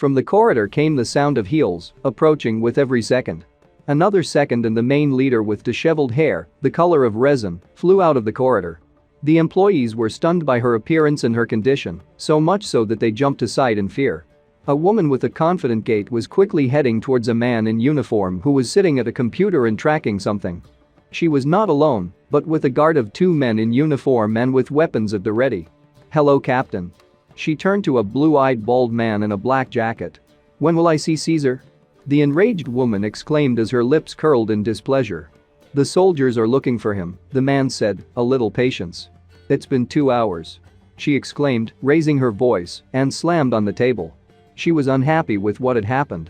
From the corridor came the sound of heels, approaching with every second. Another second and the main leader with disheveled hair, the color of resin, flew out of the corridor. The employees were stunned by her appearance and her condition, so much so that they jumped aside in fear. A woman with a confident gait was quickly heading towards a man in uniform who was sitting at a computer and tracking something. She was not alone, but with a guard of 2 men in uniform and with weapons at the ready. "Hello, Captain." She turned to a blue-eyed bald man in a black jacket. "When will I see Caesar?" The enraged woman exclaimed as her lips curled in displeasure. "The soldiers are looking for him," the man said, "a little patience." "It's been 2 hours." She exclaimed, raising her voice, and slammed on the table. She was unhappy with what had happened.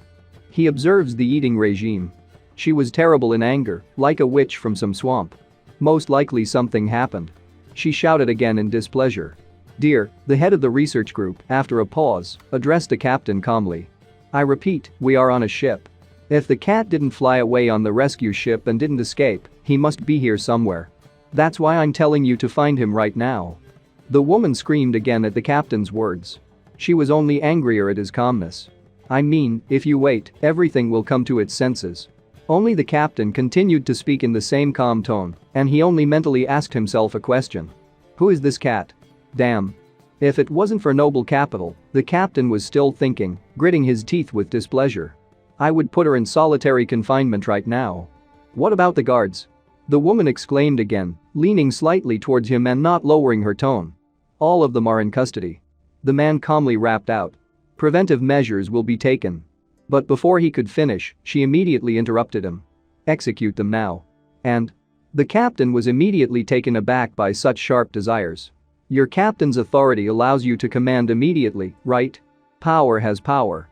He observes the eating regime. She was terrible in anger, like a witch from some swamp. Most likely something happened. She shouted again in displeasure. "Dear," the head of the research group, after a pause, addressed the captain calmly. "I repeat, we are on a ship. If the cat didn't fly away on the rescue ship and didn't escape, he must be here somewhere. That's why I'm telling you to find him right now." The woman screamed again at the captain's words. She was only angrier at his calmness. "I mean, if you wait, everything will come to its senses." Only the captain continued to speak in the same calm tone, and he only mentally asked himself a question. Who is this cat? Damn. If it wasn't for noble capital, the captain was still thinking, gritting his teeth with displeasure. I would put her in solitary confinement right now. What about the guards? The woman exclaimed again, leaning slightly towards him and not lowering her tone. All of them are in custody. The man calmly rapped out. Preventive measures will be taken. But before he could finish, she immediately interrupted him. Execute them now. And? The captain was immediately taken aback by such sharp desires. Your captain's authority allows you to command immediately, right? Power has power.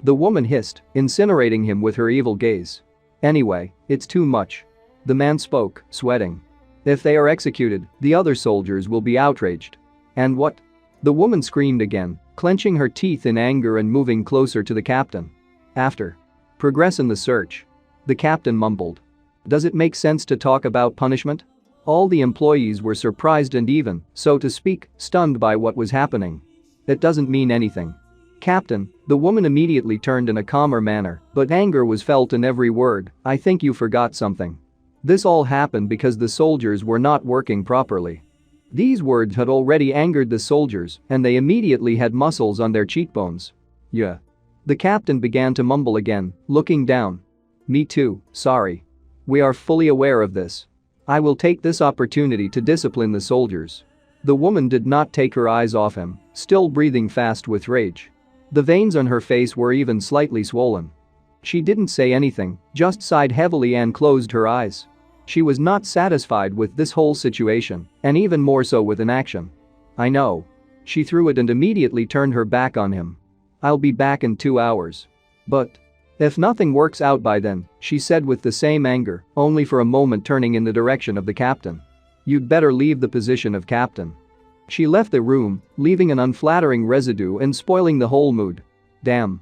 The woman hissed, incinerating him with her evil gaze. Anyway, it's too much. The man spoke, sweating. If they are executed, the other soldiers will be outraged. And what? The woman screamed again, clenching her teeth in anger and moving closer to the captain. After. Progress in the search. The captain mumbled. Does it make sense to talk about punishment? All the employees were surprised and even, so to speak, stunned by what was happening. It doesn't mean anything. Captain, the woman immediately turned in a calmer manner, but anger was felt in every word. I think you forgot something. This all happened because the soldiers were not working properly. These words had already angered the soldiers, and they immediately had muscles on their cheekbones. Yeah. The captain began to mumble again, looking down. Me too, sorry. We are fully aware of this. I will take this opportunity to discipline the soldiers. The woman did not take her eyes off him, still breathing fast with rage. The veins on her face were even slightly swollen. She didn't say anything, just sighed heavily and closed her eyes. She was not satisfied with this whole situation, and even more so with inaction. I know. She threw it and immediately turned her back on him. I'll be back in 2 hours. But. If nothing works out by then, she said with the same anger, only for a moment turning in the direction of the captain. You'd better leave the position of captain. She left the room, leaving an unflattering residue and spoiling the whole mood. Damn.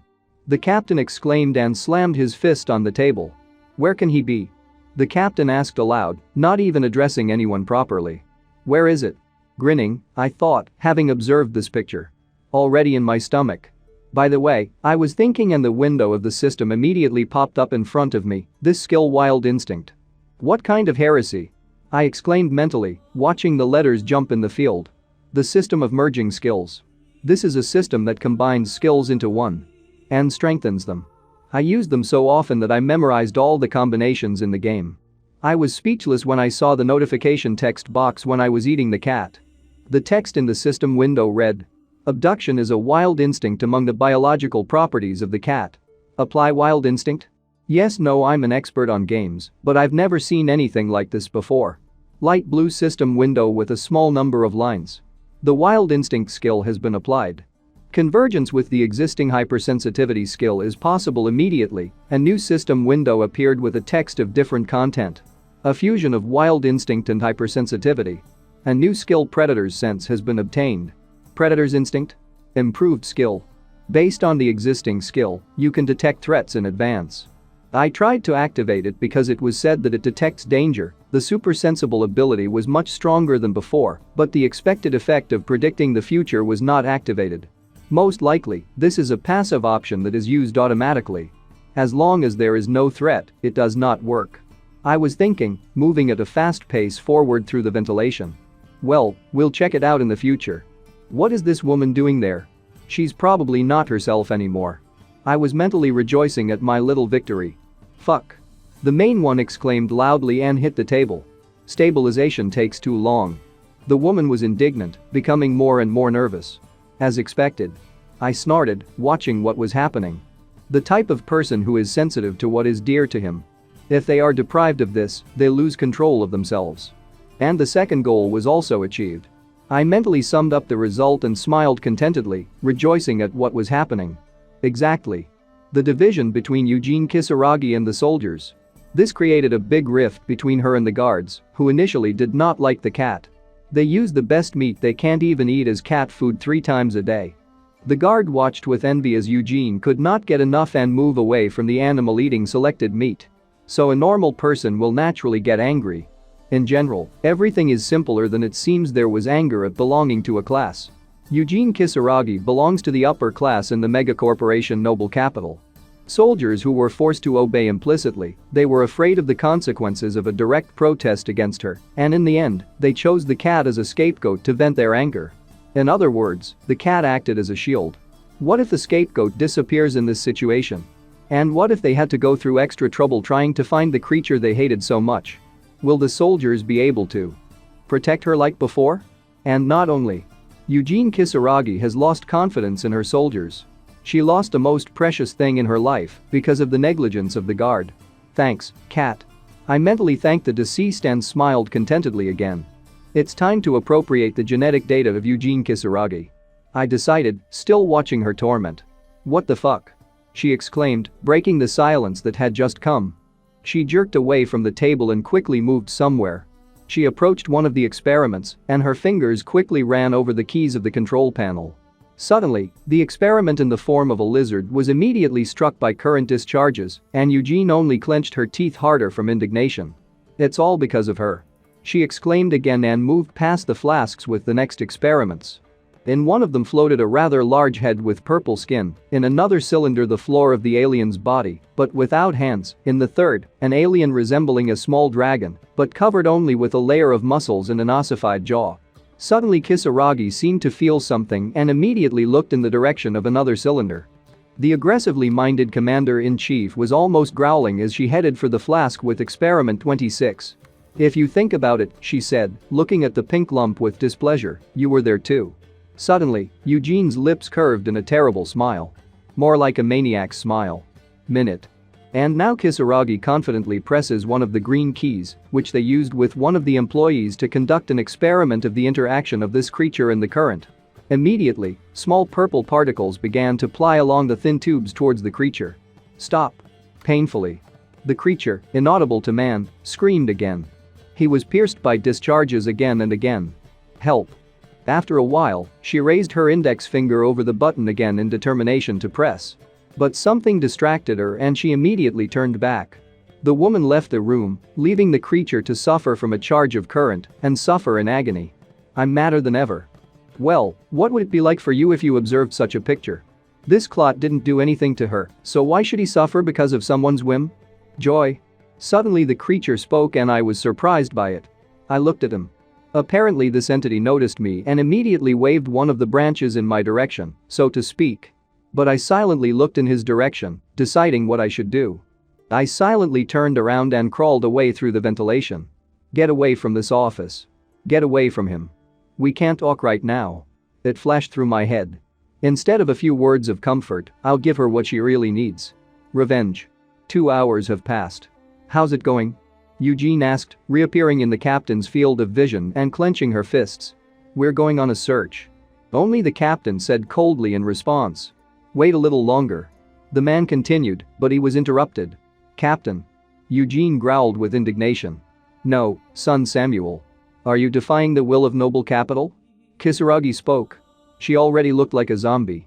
The captain exclaimed and slammed his fist on the table. Where can he be? The captain asked aloud, not even addressing anyone properly. Where is it? Grinning, I thought, having observed this picture. Already in my stomach. By the way, I was thinking and the window of the system immediately popped up in front of me, this skill wild instinct. What kind of heresy? I exclaimed mentally, watching the letters jump in the field. The system of merging skills. This is a system that combines skills into one. And strengthens them. I used them so often that I memorized all the combinations in the game. I was speechless when I saw the notification text box when I was eating the cat. The text in the system window read. Abduction is a wild instinct among the biological properties of the cat. Apply wild instinct? Yes, no, I'm an expert on games, but I've never seen anything like this before. Light blue system window with a small number of lines. The wild instinct skill has been applied. Convergence with the existing hypersensitivity skill is possible immediately. A new system window appeared with a text of different content. A fusion of wild instinct and hypersensitivity. A new skill Predator's Sense has been obtained. Predator's Instinct? Improved skill. Based on the existing skill, you can detect threats in advance. I tried to activate it because it was said that it detects danger. The supersensible ability was much stronger than before, but the expected effect of predicting the future was not activated. Most likely, this is a passive option that is used automatically. As long as there is no threat, it does not work. I was thinking, moving at a fast pace forward through the ventilation. Well, we'll check it out in the future. What is this woman doing there? She's probably not herself anymore. I was mentally rejoicing at my little victory. Fuck. The main one exclaimed loudly and hit the table. Stabilization takes too long. The woman was indignant, becoming more and more nervous. As expected. I snorted, watching what was happening. The type of person who is sensitive to what is dear to him. If they are deprived of this, they lose control of themselves. And the second goal was also achieved. I mentally summed up the result and smiled contentedly, rejoicing at what was happening. Exactly. The division between Eugene Kisaragi and the soldiers. This created a big rift between her and the guards, who initially did not like the cat. They use the best meat they can't even eat as cat food 3 times a day. The guard watched with envy as Eugene could not get enough and move away from the animal eating selected meat. So a normal person will naturally get angry. In general, everything is simpler than it seems. There was anger at belonging to a class. Eugene Kisaragi belongs to the upper class in the megacorporation noble capital. Soldiers who were forced to obey implicitly, they were afraid of the consequences of a direct protest against her, and in the end, they chose the cat as a scapegoat to vent their anger. In other words, the cat acted as a shield. What if the scapegoat disappears in this situation? And what if they had to go through extra trouble trying to find the creature they hated so much? Will the soldiers be able to protect her like before? And not only. Eugene Kisaragi has lost confidence in her soldiers. She lost a most precious thing in her life because of the negligence of the guard. Thanks, cat. I mentally thanked the deceased and smiled contentedly again. It's time to appropriate the genetic data of Eugene Kisaragi. I decided, still watching her torment. What the fuck? She exclaimed, breaking the silence that had just come. She jerked away from the table and quickly moved somewhere. She approached one of the experiments, and her fingers quickly ran over the keys of the control panel. Suddenly, the experiment in the form of a lizard was immediately struck by current discharges, and Eugene only clenched her teeth harder from indignation. It's all because of her. She exclaimed again and moved past the flasks with the next experiments. In one of them floated a rather large head with purple skin, in another cylinder the floor of the alien's body, but without hands, in the third, an alien resembling a small dragon, but covered only with a layer of muscles and an ossified jaw. Suddenly Kisaragi seemed to feel something and immediately looked in the direction of another cylinder. The aggressively minded commander-in-chief was almost growling as she headed for the flask with experiment 26. If you think about it, she said, looking at the pink lump with displeasure, you were there too. Suddenly, Eugene's lips curved in a terrible smile. More like a maniac's smile. Minute. And now Kisaragi confidently presses one of the green keys, which they used with one of the employees to conduct an experiment of the interaction of this creature and the current. Immediately, small purple particles began to ply along the thin tubes towards the creature. Stop. Painfully. The creature, inaudible to man, screamed again. He was pierced by discharges again and again. Help. After a while, she raised her index finger over the button again in determination to press. But something distracted her and she immediately turned back. The woman left the room, leaving the creature to suffer from a charge of current and suffer in agony. I'm madder than ever. Well, what would it be like for you if you observed such a picture? This clot didn't do anything to her, so why should he suffer because of someone's whim? Joy. Suddenly the creature spoke and I was surprised by it. I looked at him. Apparently this entity noticed me and immediately waved one of the branches in my direction, so to speak. But I silently looked in his direction, deciding what I should do. I silently turned around and crawled away through the ventilation. Get away from this office. Get away from him. We can't talk right now. It flashed through my head. Instead of a few words of comfort, I'll give her what she really needs. Revenge. 2 hours have passed. How's it going? Eugene asked, reappearing in the captain's field of vision and clenching her fists. We're going on a search. Only the captain said coldly in response. Wait a little longer. The man continued, but he was interrupted. Captain. Eugene growled with indignation. No, son Samuel. Are you defying the will of noble capital? Kisaragi spoke. She already looked like a zombie.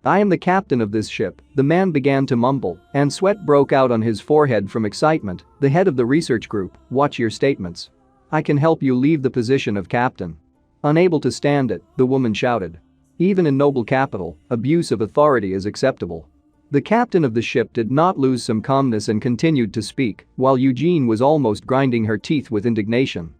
I am the captain of this ship, the man began to mumble, and sweat broke out on his forehead from excitement. The head of the research group, watch your statements. I can help you leave the position of captain. Unable to stand it, the woman shouted. Even in noble capital, abuse of authority is acceptable. The captain of the ship did not lose some calmness and continued to speak, while Eugene was almost grinding her teeth with indignation.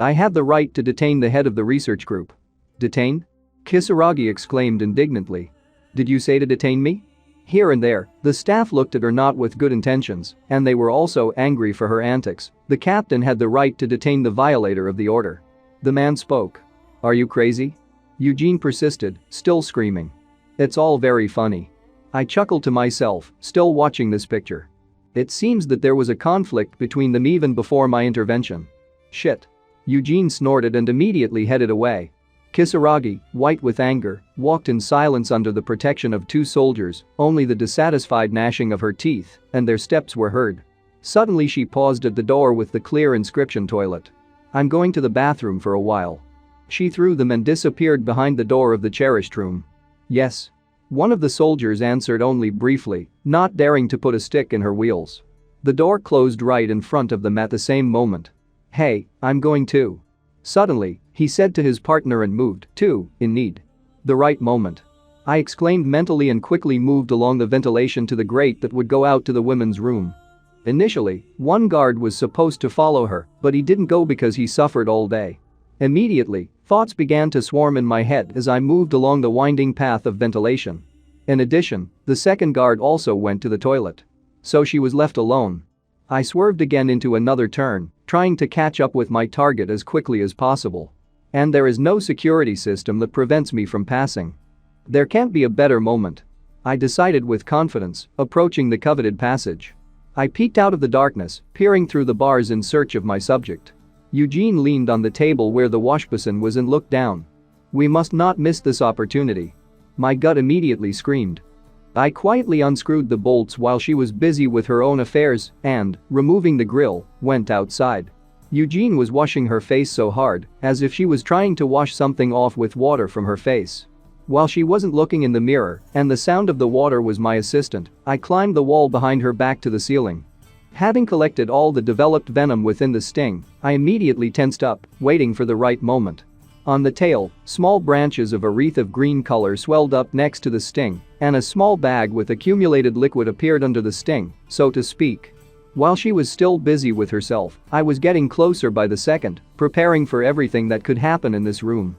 I have the right to detain the head of the research group. Detain? Kisaragi exclaimed indignantly. Did you say to detain me? Here and there, the staff looked at her not with good intentions, and they were also angry for her antics. The captain had the right to detain the violator of the order. The man spoke. Are you crazy? Eugene persisted, still screaming. It's all very funny. I chuckled to myself, still watching this picture. It seems that there was a conflict between them even before my intervention. Shit. Eugene snorted and immediately headed away. Kisaragi, white with anger, walked in silence under the protection of two soldiers, only the dissatisfied gnashing of her teeth, and their steps were heard. Suddenly she paused at the door with the clear inscription toilet. I'm going to the bathroom for a while. She threw them and disappeared behind the door of the cherished room. Yes. One of the soldiers answered only briefly, not daring to put a stick in her wheels. The door closed right in front of them at the same moment. Hey, I'm going too. Suddenly, he said to his partner and moved, too, in need. The right moment. I exclaimed mentally and quickly moved along the ventilation to the grate that would go out to the women's room. Initially, one guard was supposed to follow her, but he didn't go because he suffered all day. Immediately, thoughts began to swarm in my head as I moved along the winding path of ventilation. In addition, the second guard also went to the toilet. So she was left alone. I swerved again into another turn, trying to catch up with my target as quickly as possible. And there is no security system that prevents me from passing. There can't be a better moment. I decided with confidence, approaching the coveted passage. I peeked out of the darkness, peering through the bars in search of my subject. Eugene leaned on the table where the washbasin was and looked down. We must not miss this opportunity. My gut immediately screamed. I quietly unscrewed the bolts while she was busy with her own affairs and, removing the grill, went outside. Eugene was washing her face so hard, as if she was trying to wash something off with water from her face. While she wasn't looking in the mirror and the sound of the water was my assistant, I climbed the wall behind her back to the ceiling. Having collected all the developed venom within the sting, I immediately tensed up, waiting for the right moment. On the tail, small branches of a wreath of green color swelled up next to the sting, and a small bag with accumulated liquid appeared under the sting, so to speak. While she was still busy with herself, I was getting closer by the second, preparing for everything that could happen in this room.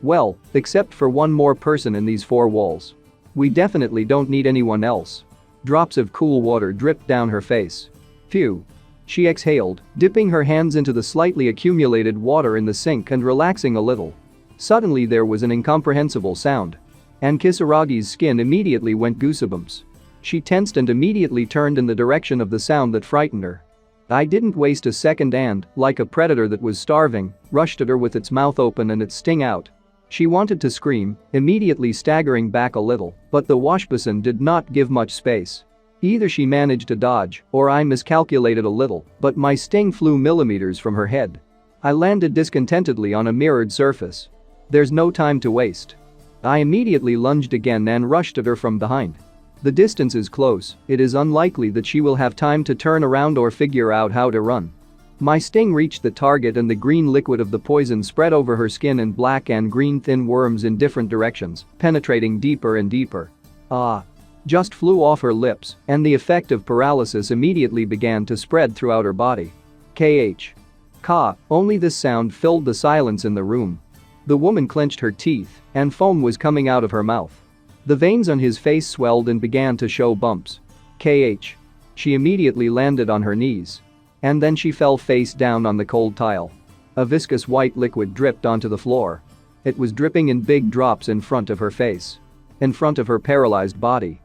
Well, except for one more person in these four walls. We definitely don't need anyone else. Drops of cool water dripped down her face. Phew. She exhaled, dipping her hands into the slightly accumulated water in the sink and relaxing a little. Suddenly there was an incomprehensible sound. And Kisaragi's skin immediately went goosebumps. She tensed and immediately turned in the direction of the sound that frightened her. I didn't waste a second and, like a predator that was starving, rushed at her with its mouth open and its sting out. She wanted to scream, immediately staggering back a little, but the washbasin did not give much space. Either she managed to dodge, or I miscalculated a little, but my sting flew millimeters from her head. I landed discontentedly on a mirrored surface. There's no time to waste. I immediately lunged again and rushed at her from behind. The distance is close, it is unlikely that she will have time to turn around or figure out how to run. My sting reached the target and the green liquid of the poison spread over her skin in black and green thin worms in different directions, penetrating deeper and deeper. Ah. Just flew off her lips, and the effect of paralysis immediately began to spread throughout her body. KH. Ka, only this sound filled the silence in the room. The woman clenched her teeth, and foam was coming out of her mouth. The veins on his face swelled and began to show bumps. KH. She immediately landed on her knees. And then she fell face down on the cold tile. A viscous white liquid dripped onto the floor. It was dripping in big drops in front of her face. In front of her paralyzed body.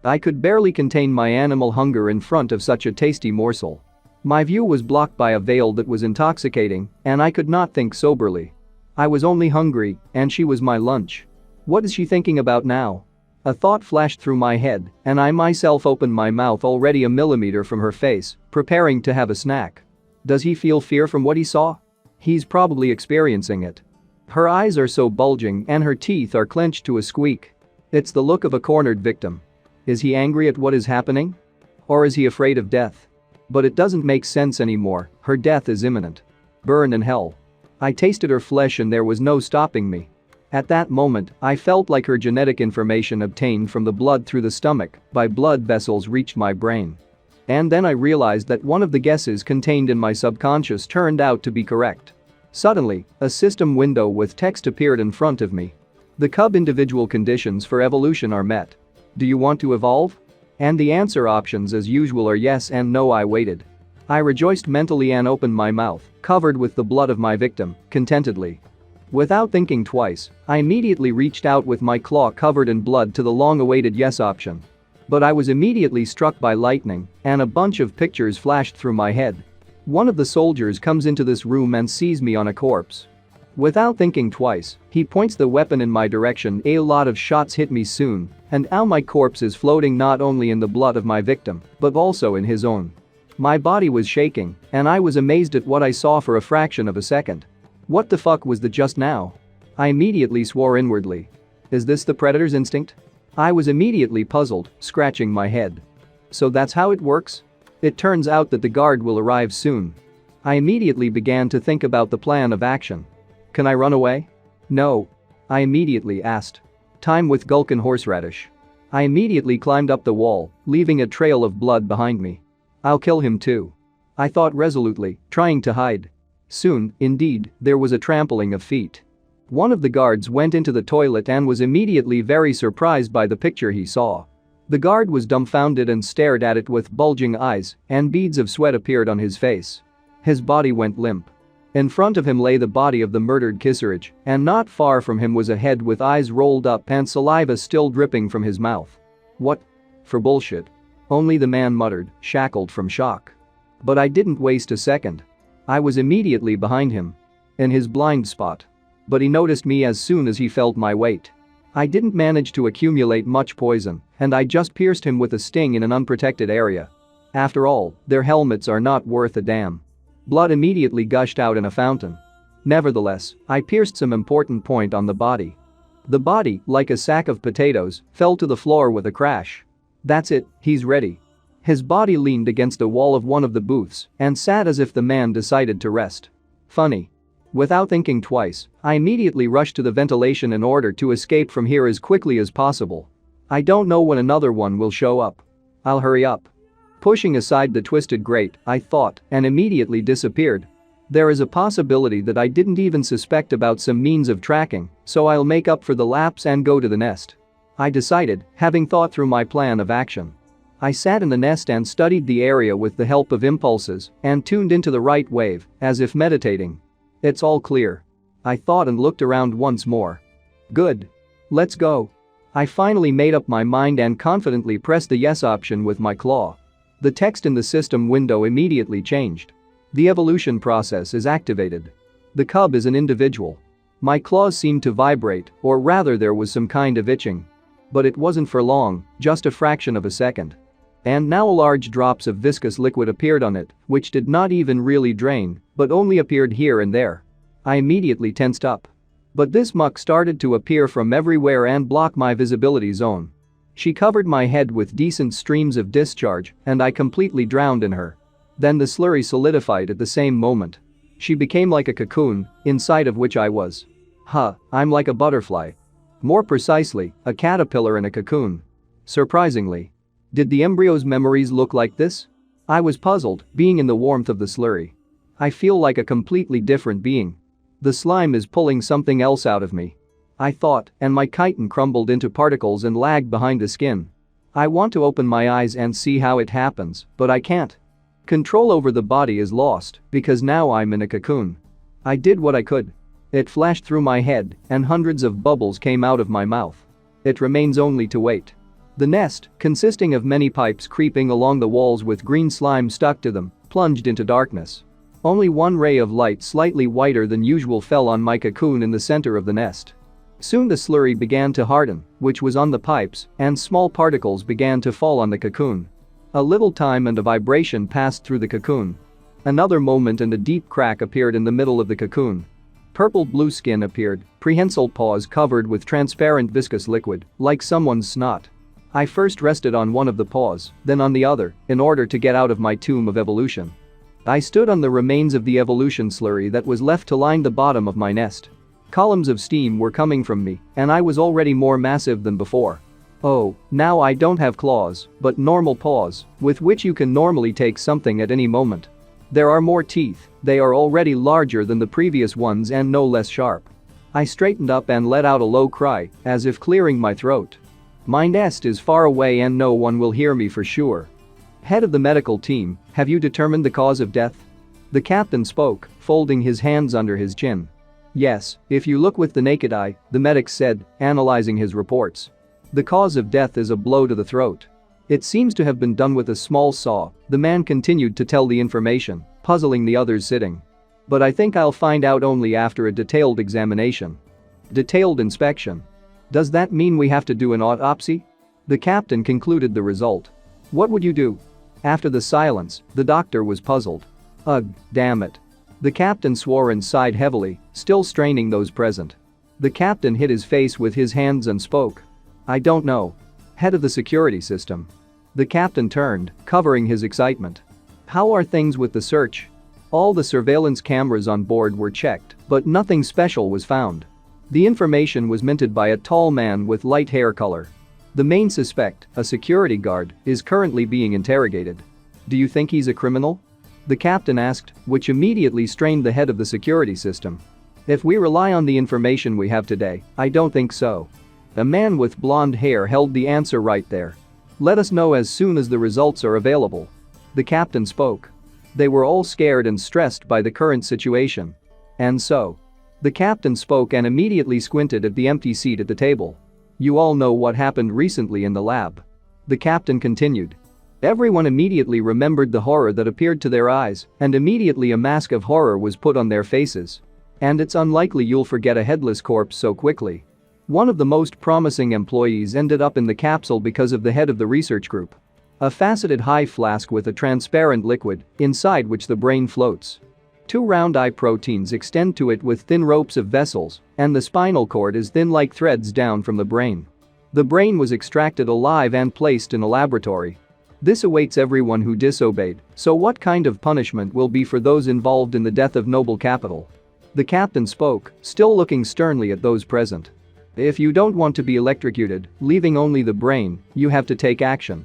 I could barely contain my animal hunger in front of such a tasty morsel. My view was blocked by a veil that was intoxicating, and I could not think soberly. I was only hungry, and she was my lunch. What is she thinking about now? A thought flashed through my head, and I myself opened my mouth already a millimeter from her face, preparing to have a snack. Does he feel fear from what he saw? He's probably experiencing it. Her eyes are so bulging and her teeth are clenched to a squeak. It's the look of a cornered victim. Is he angry at what is happening? Or is he afraid of death? But it doesn't make sense anymore, her death is imminent. Burn in hell. I tasted her flesh and there was no stopping me. At that moment, I felt like her genetic information obtained from the blood through the stomach by blood vessels reached my brain. And then I realized that one of the guesses contained in my subconscious turned out to be correct. Suddenly, a system window with text appeared in front of me. The cub individual conditions for evolution are met. Do you want to evolve? And the answer options as usual are yes and no. I waited. I rejoiced mentally and opened my mouth, covered with the blood of my victim, contentedly. Without thinking twice, I immediately reached out with my claw covered in blood to the long-awaited yes option. But I was immediately struck by lightning, and a bunch of pictures flashed through my head. One of the soldiers comes into this room and sees me on a corpse. Without thinking twice, he points the weapon in my direction. A lot of shots hit me soon, and now my corpse is floating not only in the blood of my victim, but also in his own. My body was shaking, and I was amazed at what I saw for a fraction of a second. What the fuck was that just now? I immediately swore inwardly. Is this the predator's instinct? I was immediately puzzled, scratching my head. So that's how it works? It turns out that the guard will arrive soon. I immediately began to think about the plan of action. Can I run away? No. I immediately asked. Time with Gulkin horseradish. I immediately climbed up the wall, leaving a trail of blood behind me. I'll kill him too. I thought resolutely, trying to hide. Soon, indeed, there was a trampling of feet. One of the guards went into the toilet and was immediately very surprised by the picture he saw. The guard was dumbfounded and stared at it with bulging eyes, and beads of sweat appeared on his face. His body went limp. In front of him lay the body of the murdered Kisarage, and not far from him was a head with eyes rolled up and saliva still dripping from his mouth. What? For bullshit. Only the man muttered, shackled from shock. But I didn't waste a second. I was immediately behind him. In his blind spot. But he noticed me as soon as he felt my weight. I didn't manage to accumulate much poison, and I just pierced him with a sting in an unprotected area. After all, their helmets are not worth a damn. Blood immediately gushed out in a fountain. Nevertheless, I pierced some important point on the body. The body, like a sack of potatoes, fell to the floor with a crash. That's it, he's ready. His body leaned against the wall of one of the booths and sat as if the man decided to rest. Funny. Without thinking twice, I immediately rushed to the ventilation in order to escape from here as quickly as possible. I don't know when another one will show up. I'll hurry up. Pushing aside the twisted grate, I thought, and immediately disappeared. There is a possibility that I didn't even suspect about some means of tracking, so I'll make up for the lapse and go to the nest. I decided, having thought through my plan of action. I sat in the nest and studied the area with the help of impulses and tuned into the right wave, as if meditating. It's all clear. I thought and looked around once more. Good. Let's go. I finally made up my mind and confidently pressed the yes option with my claw. The text in the system window immediately changed. The evolution process is activated. The cub is an individual. My claws seemed to vibrate, or rather there was some kind of itching. But it wasn't for long, just a fraction of a second. And now large drops of viscous liquid appeared on it, which did not even really drain, but only appeared here and there. I immediately tensed up. But this muck started to appear from everywhere and block my visibility zone. She covered my head with decent streams of discharge, and I completely drowned in her. Then the slurry solidified at the same moment. She became like a cocoon, inside of which I was. I'm like a butterfly. More precisely, a caterpillar in a cocoon. Surprisingly. Did the embryo's memories look like this? I was puzzled, being in the warmth of the slurry. I feel like a completely different being. The slime is pulling something else out of me. I thought, and my chitin crumbled into particles and lagged behind the skin. I want to open my eyes and see how it happens, but I can't. Control over the body is lost, because now I'm in a cocoon. I did what I could. It flashed through my head, and hundreds of bubbles came out of my mouth. It remains only to wait. The nest, consisting of many pipes creeping along the walls with green slime stuck to them, plunged into darkness. Only one ray of light slightly whiter than usual fell on my cocoon in the center of the nest. Soon the slurry began to harden, which was on the pipes, and small particles began to fall on the cocoon. A little time and a vibration passed through the cocoon. Another moment and a deep crack appeared in the middle of the cocoon. Purple-blue skin appeared, prehensile paws covered with transparent viscous liquid, like someone's snot. I first rested on one of the paws, then on the other, in order to get out of my tomb of evolution. I stood on the remains of the evolution slurry that was left to line the bottom of my nest. Columns of steam were coming from me, and I was already more massive than before. Oh, now I don't have claws, but normal paws, with which you can normally take something at any moment. There are more teeth, they are already larger than the previous ones and no less sharp. I straightened up and let out a low cry, as if clearing my throat. My nest is far away and no one will hear me for sure. Head of the medical team, have you determined the cause of death? The captain spoke, folding his hands under his chin. Yes, if you look with the naked eye, the medic said, analyzing his reports. The cause of death is a blow to the throat. It seems to have been done with a small saw, the man continued to tell the information, puzzling the others sitting. But I think I'll find out only after a detailed examination. Detailed inspection. Does that mean we have to do an autopsy? The captain concluded the result. What would you do? After the silence, the doctor was puzzled. Ugh, damn it. The captain swore and sighed heavily, still straining those present. The captain hid his face with his hands and spoke. I don't know. Head of the security system. The captain turned, covering his excitement. How are things with the search? All the surveillance cameras on board were checked, but nothing special was found. The information was minted by a tall man with light hair color. The main suspect, a security guard, is currently being interrogated. Do you think he's a criminal? The captain asked, which immediately strained the head of the security system. If we rely on the information we have today, I don't think so. A man with blonde hair held the answer right there. Let us know as soon as the results are available. The captain spoke. They were all scared and stressed by the current situation. And so. The captain spoke and immediately squinted at the empty seat at the table. You all know what happened recently in the lab. The captain continued. Everyone immediately remembered the horror that appeared to their eyes, and immediately a mask of horror was put on their faces. And it's unlikely you'll forget a headless corpse so quickly. One of the most promising employees ended up in the capsule because of the head of the research group. A faceted high flask with a transparent liquid, inside which the brain floats. 2 round eye proteins extend to it with thin ropes of vessels, and the spinal cord is thin like threads down from the brain. The brain was extracted alive and placed in a laboratory. This awaits everyone who disobeyed, so what kind of punishment will be for those involved in the death of noble capital? The captain spoke, still looking sternly at those present. If you don't want to be electrocuted, leaving only the brain, you have to take action.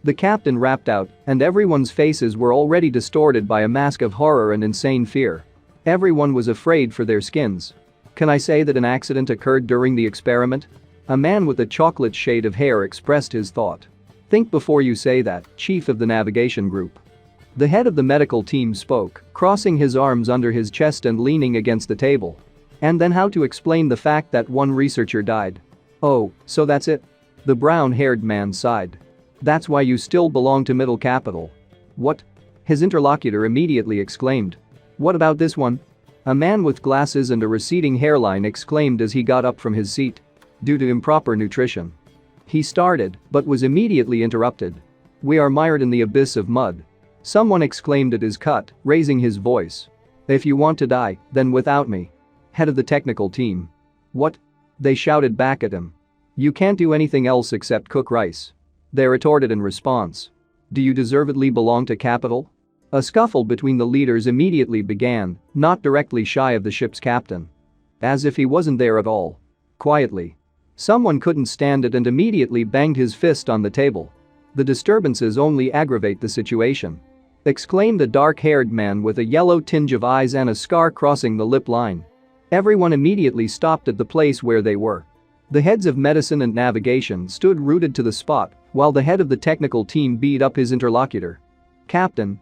The captain rapped out, and everyone's faces were already distorted by a mask of horror and insane fear. Everyone was afraid for their skins. Can I say that an accident occurred during the experiment? A man with a chocolate shade of hair expressed his thought. Think before you say that, chief of the navigation group. The head of the medical team spoke, crossing his arms under his chest and leaning against the table. And then how to explain the fact that one researcher died? Oh, so that's it? The brown-haired man sighed. That's why you still belong to Middle Capital. What? His interlocutor immediately exclaimed. What about this one? A man with glasses and a receding hairline exclaimed as he got up from his seat. Due to improper nutrition. He started, but was immediately interrupted. We are mired in the abyss of mud. Someone exclaimed at his cut, raising his voice. If you want to die, then without me. Head of the technical team. What? They shouted back at him. You can't do anything else except cook rice. They retorted in response. Do you deservedly belong to capital? A scuffle between the leaders immediately began, not directly shy of the ship's captain. As if he wasn't there at all. Quietly. Someone couldn't stand it and immediately banged his fist on the table. The disturbances only aggravate the situation. Exclaimed a dark-haired man with a yellow tinge of eyes and a scar crossing the lip line. Everyone immediately stopped at the place where they were. The heads of medicine and navigation stood rooted to the spot, while the head of the technical team beat up his interlocutor. Captain.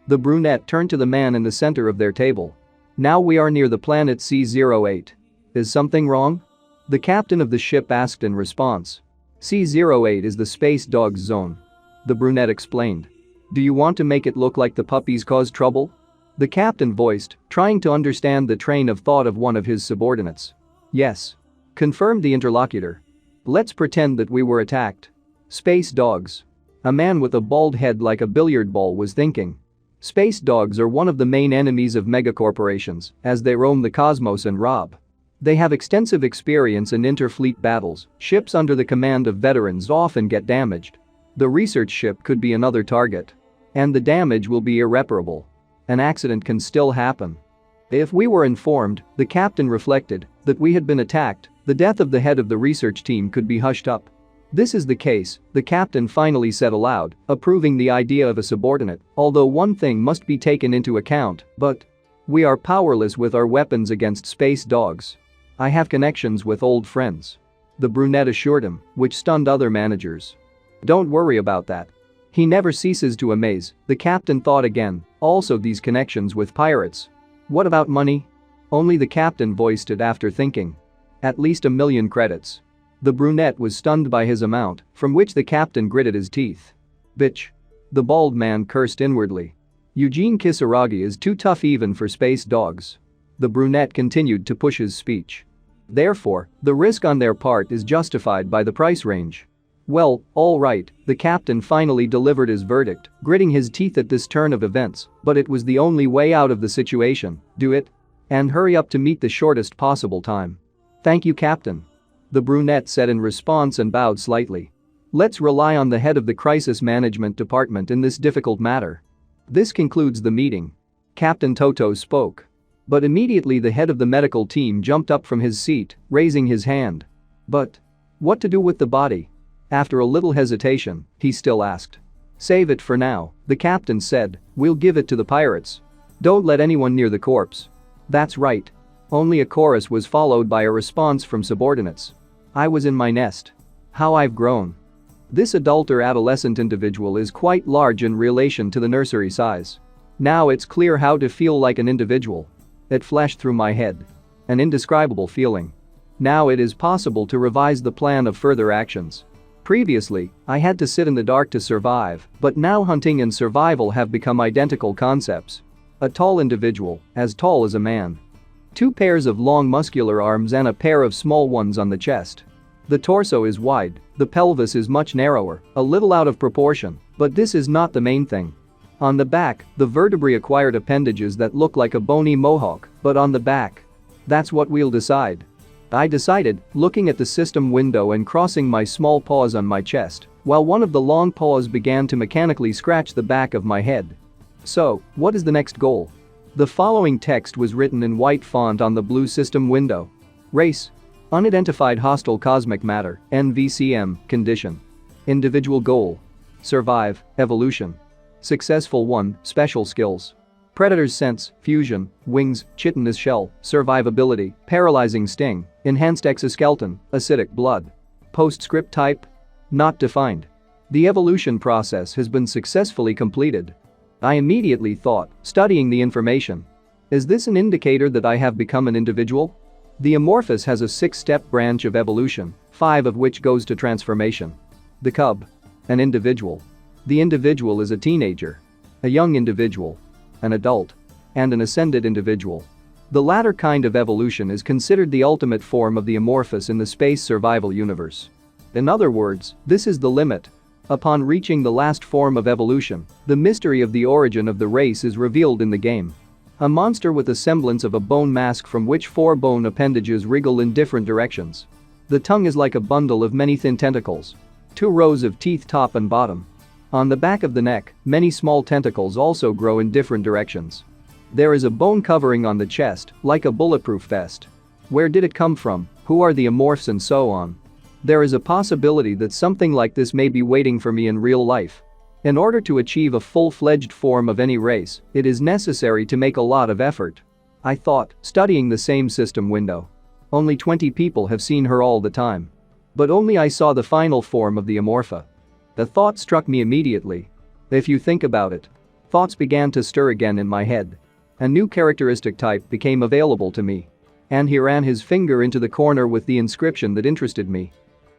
The brunette turned to the man in the center of their table. Now we are near the planet C-08. Is something wrong? The captain of the ship asked in response. C-08 is the space dog's zone. The brunette explained. Do you want to make it look like the puppies caused trouble? The captain voiced, trying to understand the train of thought of one of his subordinates. Yes. Confirmed the interlocutor. Let's pretend that we were attacked. Space dogs. A man with a bald head like a billiard ball was thinking. Space dogs are one of the main enemies of megacorporations, as they roam the cosmos and rob. They have extensive experience in interfleet battles. Ships under the command of veterans often get damaged. The research ship could be another target. And the damage will be irreparable. An accident can still happen. If we were informed, the captain reflected, that we had been attacked, the death of the head of the research team could be hushed up. This is the case, the captain finally said aloud, approving the idea of a subordinate, although one thing must be taken into account, but we are powerless with our weapons against space dogs. I have connections with old friends. The brunette assured him, which stunned other managers. Don't worry about that. He never ceases to amaze, the captain thought again, also these connections with pirates. What about money? Only the captain voiced it after thinking. At least 1 million credits. The brunette was stunned by his amount, from which the captain gritted his teeth. Bitch. The bald man cursed inwardly. Eugene Kisaragi is too tough even for space dogs. The brunette continued to push his speech. Therefore, the risk on their part is justified by the price range. Well, all right, the captain finally delivered his verdict, gritting his teeth at this turn of events, but it was the only way out of the situation, do it. And hurry up to meet the shortest possible time. Thank you, Captain. The brunette said in response and bowed slightly. Let's rely on the head of the crisis management department in this difficult matter. This concludes the meeting. Captain Toto spoke. But immediately the head of the medical team jumped up from his seat, raising his hand. But what to do with the body? After a little hesitation, he still asked. Save it for now, the captain said, we'll give it to the pirates. Don't let anyone near the corpse. That's right. Only a chorus was followed by a response from subordinates. I was in my nest. How I've grown. This adult or adolescent individual is quite large in relation to the nursery size. Now it's clear how to feel like an individual. It flashed through my head. An indescribable feeling. Now it is possible to revise the plan of further actions. Previously, I had to sit in the dark to survive, but now hunting and survival have become identical concepts. A tall individual, as tall as a man. 2 pairs of long muscular arms and a pair of small ones on the chest. The torso is wide, the pelvis is much narrower, a little out of proportion, but this is not the main thing. On the back, the vertebrae acquired appendages that look like a bony mohawk, but on the back. That's what we'll decide. I decided, looking at the system window and crossing my small paws on my chest, while one of the long paws began to mechanically scratch the back of my head. So, what is the next goal? The following text was written in white font on the blue system window. Race. Unidentified hostile cosmic matter, NVCM, condition. Individual goal. Survive, evolution. Successful 1, special skills. Predator's sense, fusion, wings, chitinous shell, survivability, paralyzing sting, enhanced exoskeleton, acidic blood. Postscript type? Not defined. The evolution process has been successfully completed. I immediately thought, studying the information. Is this an indicator that I have become an individual? The amorphous has a 6-step branch of evolution, 5 of which goes to transformation. The cub. An individual. The individual is a teenager. A young individual. An adult. And an ascended individual. The latter kind of evolution is considered the ultimate form of the amorphous in the space survival universe. In other words, this is the limit. Upon reaching the last form of evolution, the mystery of the origin of the race is revealed in the game. A monster with a semblance of a bone mask from which 4 bone appendages wriggle in different directions. The tongue is like a bundle of many thin tentacles. 2 rows of teeth top and bottom. On the back of the neck, many small tentacles also grow in different directions. There is a bone covering on the chest, like a bulletproof vest. Where did it come from? Who are the amorphs and so on? There is a possibility that something like this may be waiting for me in real life. In order to achieve a full-fledged form of any race, it is necessary to make a lot of effort. I thought, studying the same system window. Only 20 people have seen her all the time. But only I saw the final form of the amorpha. The thought struck me immediately. If you think about it. Thoughts began to stir again in my head. A new characteristic type became available to me. And he ran his finger into the corner with the inscription that interested me.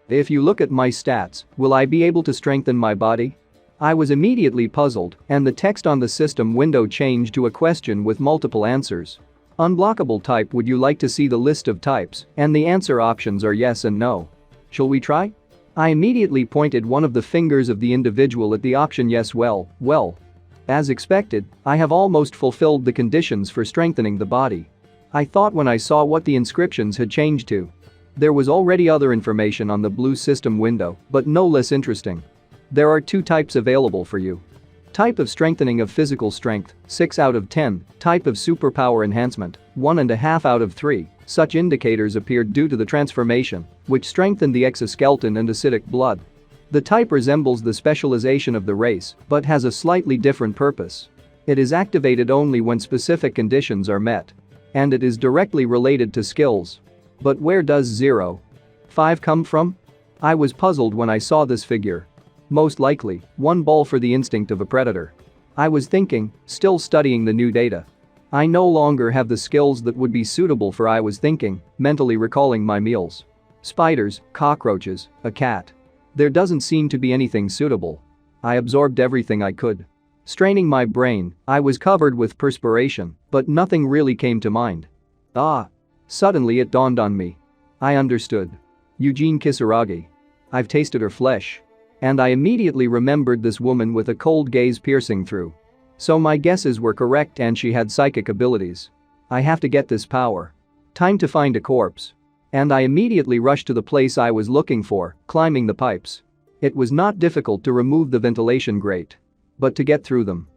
If you look at my stats, will I be able to strengthen my body? I was immediately puzzled, and the text on the system window changed to a question with multiple answers. Unblockable type. Would you like to see the list of types? And the answer options are yes and no. Shall we try? I immediately pointed one of the fingers of the individual at the option yes. Well. As expected, I have almost fulfilled the conditions for strengthening the body. I thought when I saw what the inscriptions had changed to. There was already other information on the blue system window, but no less interesting. There are 2 types available for you. Type of strengthening of physical strength, 6 out of 10. Type of superpower enhancement, 1.5 out of 3. Such indicators appeared due to the transformation, which strengthened the exoskeleton and acidic blood. The type resembles the specialization of the race, but has a slightly different purpose. It is activated only when specific conditions are met. And it is directly related to skills. But where does 0.5 come from? I was puzzled when I saw this figure. Most likely, 1 ball for the instinct of a predator. I was thinking, still studying the new data. I no longer have the skills that would be suitable for I was thinking, mentally recalling my meals. Spiders, cockroaches, a cat. There doesn't seem to be anything suitable. I absorbed everything I could. Straining my brain, I was covered with perspiration, but nothing really came to mind. Suddenly it dawned on me. I understood. Eugene Kisaragi. I've tasted her flesh. And I immediately remembered this woman with a cold gaze piercing through. So my guesses were correct and she had psychic abilities. I have to get this power. Time to find a corpse. And I immediately rushed to the place I was looking for, climbing the pipes. It was not difficult to remove the ventilation grate. But to get through them.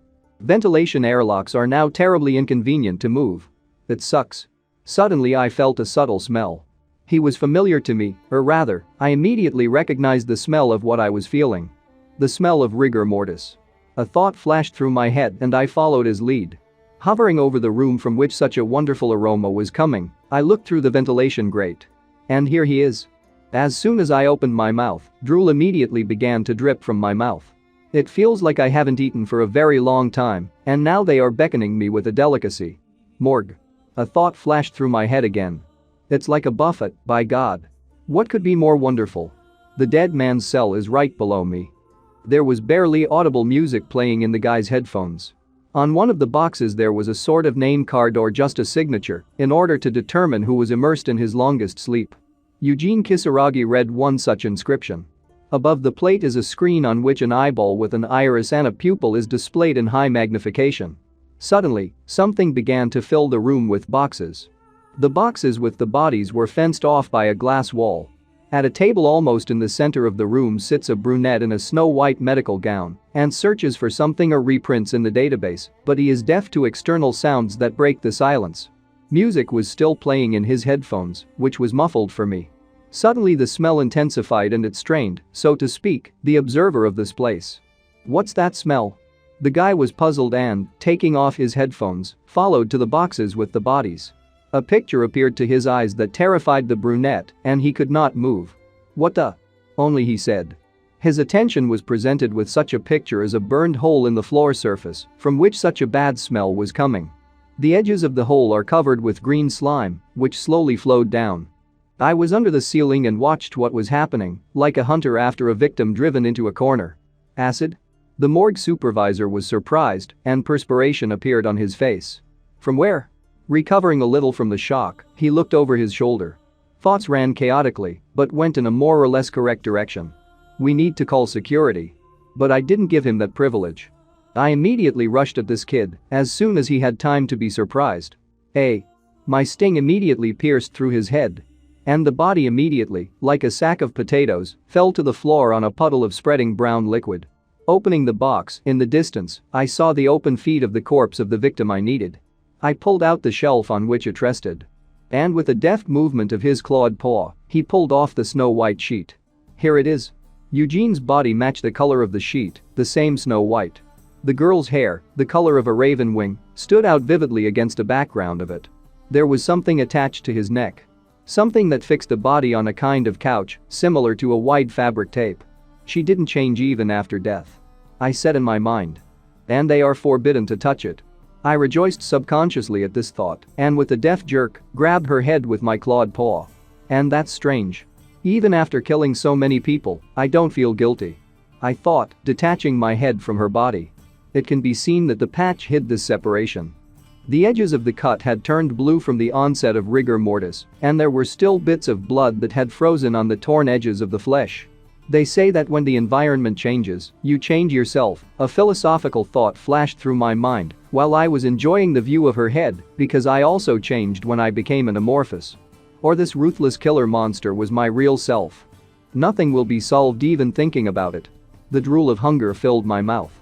Ventilation airlocks are now terribly inconvenient to move. It sucks. Suddenly I felt a subtle smell. He was familiar to me, or rather, I immediately recognized the smell of what I was feeling. The smell of rigor mortis. A thought flashed through my head and I followed his lead. Hovering over the room from which such a wonderful aroma was coming, I looked through the ventilation grate. And here he is. As soon as I opened my mouth, drool immediately began to drip from my mouth. It feels like I haven't eaten for a very long time, and now they are beckoning me with a delicacy. Morgue. A thought flashed through my head again. It's like a buffet, by God. What could be more wonderful? The dead man's cell is right below me. There was barely audible music playing in the guy's headphones. On one of the boxes there was a sort of name card or just a signature in order to determine who was immersed in his longest sleep. Eugene Kisaragi read one such inscription. Above the plate is a screen on which an eyeball with an iris and a pupil is displayed in high magnification. Suddenly, something began to fill the room with boxes. The boxes with the bodies were fenced off by a glass wall. At a table almost in the center of the room sits a brunette in a snow-white medical gown and searches for something or reprints in the database, but he is deaf to external sounds that break the silence. Music was still playing in his headphones, which was muffled for me. Suddenly the smell intensified and it strained, so to speak, the observer of this place. What's that smell? The guy was puzzled and, taking off his headphones, followed to the boxes with the bodies. A picture appeared to his eyes that terrified the brunette and he could not move. What the? Only he said. His attention was presented with such a picture as a burned hole in the floor surface from which such a bad smell was coming. The edges of the hole are covered with green slime, which slowly flowed down. I was under the ceiling and watched what was happening, like a hunter after a victim driven into a corner. Acid? The morgue supervisor was surprised and perspiration appeared on his face. From where? Recovering a little from the shock, he looked over his shoulder. Thoughts ran chaotically, but went in a more or less correct direction. We need to call security. But I didn't give him that privilege. I immediately rushed at this kid as soon as he had time to be surprised. My sting immediately pierced through his head. And the body immediately, like a sack of potatoes, fell to the floor on a puddle of spreading brown liquid. Opening the box, in the distance, I saw the open feet of the corpse of the victim I needed. I pulled out the shelf on which it rested. And with a deft movement of his clawed paw, he pulled off the snow-white sheet. Here it is. Eugene's body matched the color of the sheet, the same snow-white. The girl's hair, the color of a raven wing, stood out vividly against a background of it. There was something attached to his neck. Something that fixed the body on a kind of couch, similar to a white fabric tape. She didn't change even after death. I said in my mind. And they are forbidden to touch it. I rejoiced subconsciously at this thought and with a deft jerk, grabbed her head with my clawed paw. And that's strange. Even after killing so many people, I don't feel guilty. I thought, detaching my head from her body. It can be seen that the patch hid this separation. The edges of the cut had turned blue from the onset of rigor mortis, and there were still bits of blood that had frozen on the torn edges of the flesh. They say that when the environment changes, you change yourself. A philosophical thought flashed through my mind while I was enjoying the view of her head because I also changed when I became an amorphous. Or this ruthless killer monster was my real self. Nothing will be solved even thinking about it. The drool of hunger filled my mouth.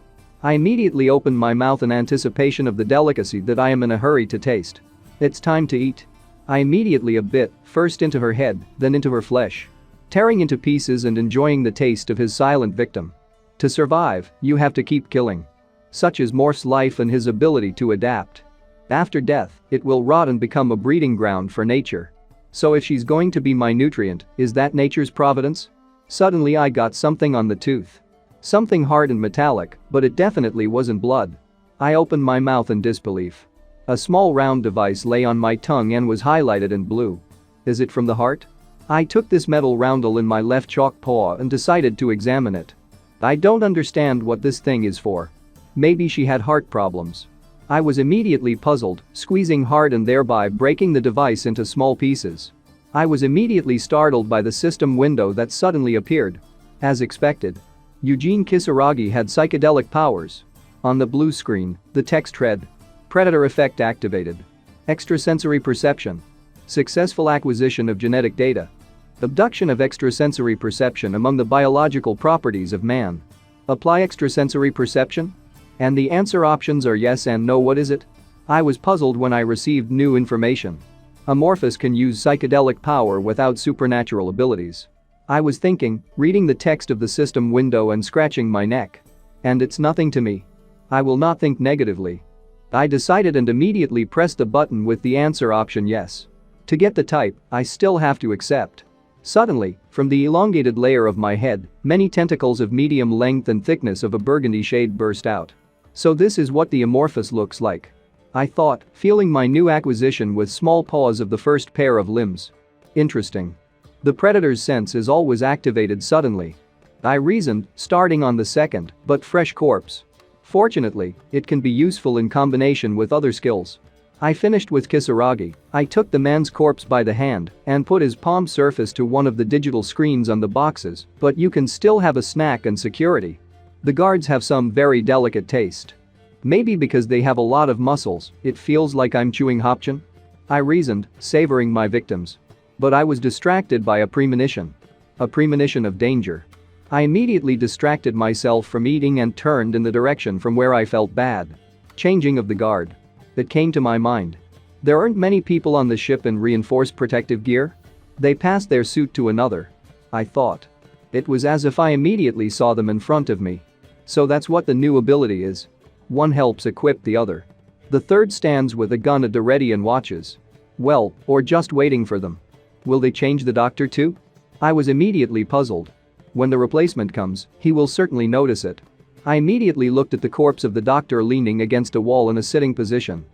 I immediately opened my mouth in anticipation of the delicacy that I am in a hurry to taste. It's time to eat. I immediately bit, first into her head, then into her flesh. Tearing into pieces and enjoying the taste of his silent victim. To survive, you have to keep killing. Such is Morph's life and his ability to adapt. After death, it will rot and become a breeding ground for nature. So if she's going to be my nutrient, is that nature's providence? Suddenly I got something on the tooth. Something hard and metallic, but it definitely wasn't blood. I opened my mouth in disbelief. A small round device lay on my tongue and was highlighted in blue. Is it from the heart? I took this metal roundel in my left chalk paw and decided to examine it. I don't understand what this thing is for. Maybe she had heart problems. I was immediately puzzled, squeezing hard and thereby breaking the device into small pieces. I was immediately startled by the system window that suddenly appeared. As expected. Eugene Kisaragi had psychedelic powers. On the blue screen, the text read, Predator effect activated. Extrasensory perception. Successful acquisition of genetic data. Abduction of extrasensory perception among the biological properties of man. Apply extrasensory perception? And the answer options are yes and no. What is it? I was puzzled when I received new information. Amorphous can use psychedelic power without supernatural abilities. I was thinking, reading the text of the system window and scratching my neck. And it's nothing to me. I will not think negatively. I decided and immediately pressed the button with the answer option yes. To get the type, I still have to accept. Suddenly, from the elongated layer of my head, many tentacles of medium length and thickness of a burgundy shade burst out. So this is what the amorphous looks like. I thought, feeling my new acquisition with small paws of the first pair of limbs. Interesting. The predator's sense is always activated suddenly. I reasoned, starting on the second, but fresh corpse. Fortunately, it can be useful in combination with other skills. I finished with Kisaragi. I took the man's corpse by the hand and put his palm surface to one of the digital screens on the boxes, but you can still have a snack and security. The guards have some very delicate taste. Maybe because they have a lot of muscles, it feels like I'm chewing hopchin? I reasoned, savoring my victims. But I was distracted by a premonition. A premonition of danger. I immediately distracted myself from eating and turned in the direction from where I felt bad. Changing of the guard. It came to my mind. There aren't many people on the ship in reinforced protective gear. They passed their suit to another. I thought. It was as if I immediately saw them in front of me. So that's what the new ability is. One helps equip the other. The third stands with a gun at the ready and watches. Well, or just waiting for them. Will they change the doctor too? I was immediately puzzled. When the replacement comes, he will certainly notice it. I immediately looked at the corpse of the doctor leaning against a wall in a sitting position.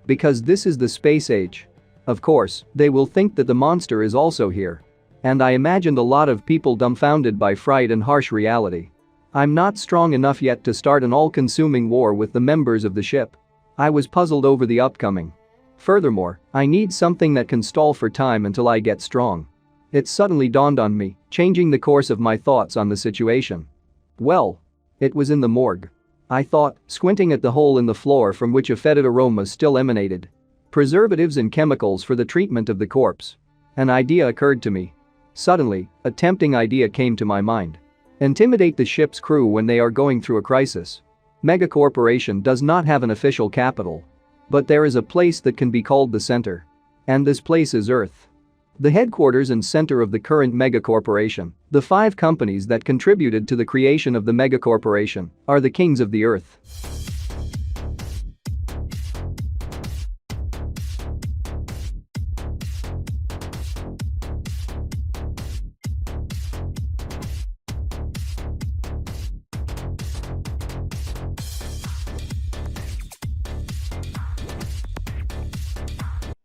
Because this is the space age. Of course, they will think that the monster is also here. And I imagined a lot of people dumbfounded by fright and harsh reality. I'm not strong enough yet to start an all-consuming war with the members of the ship. I was puzzled over the upcoming. Furthermore, I need something that can stall for time until I get strong. It suddenly dawned on me, changing the course of my thoughts on the situation. Well. It was in the morgue. I thought, squinting at the hole in the floor from which a fetid aroma still emanated. Preservatives and chemicals for the treatment of the corpse. An idea occurred to me. Suddenly, a tempting idea came to my mind. Intimidate the ship's crew when they are going through a crisis. Megacorporation does not have an official capital. But there is a place that can be called the center. And this place is Earth. The headquarters and center of the current megacorporation, the 5 companies that contributed to the creation of the megacorporation, are the kings of the Earth.